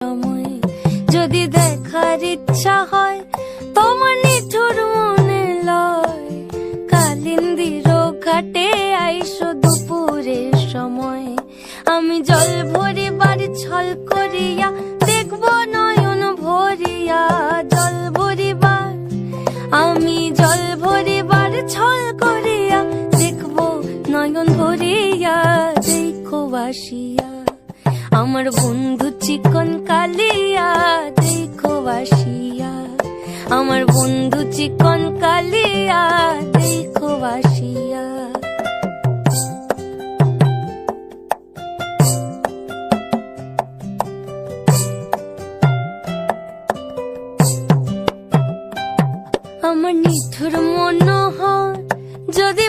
সময় যদি দেখার ইচ্ছা হয় তোমার নিঠুর মনে লয়, কালিন্দির ঘাটে আইসো দুপুরের সময়। আমি জল ভরিবার ছল করিয়া দেখব নয়ন ভরিয়া, জল ভরিবার আমি জল ভরিবার ছল করিয়া দেখব নয়ন ভরিয়া। দেখো বাসিয়া আমার বন্ধু চিকন কালিয়া, দেখো বাসিয়া আমার বন্ধু চিকন কালিয়া, দেখো বাসিয়া। আমার নিঠুর মনোহর যদি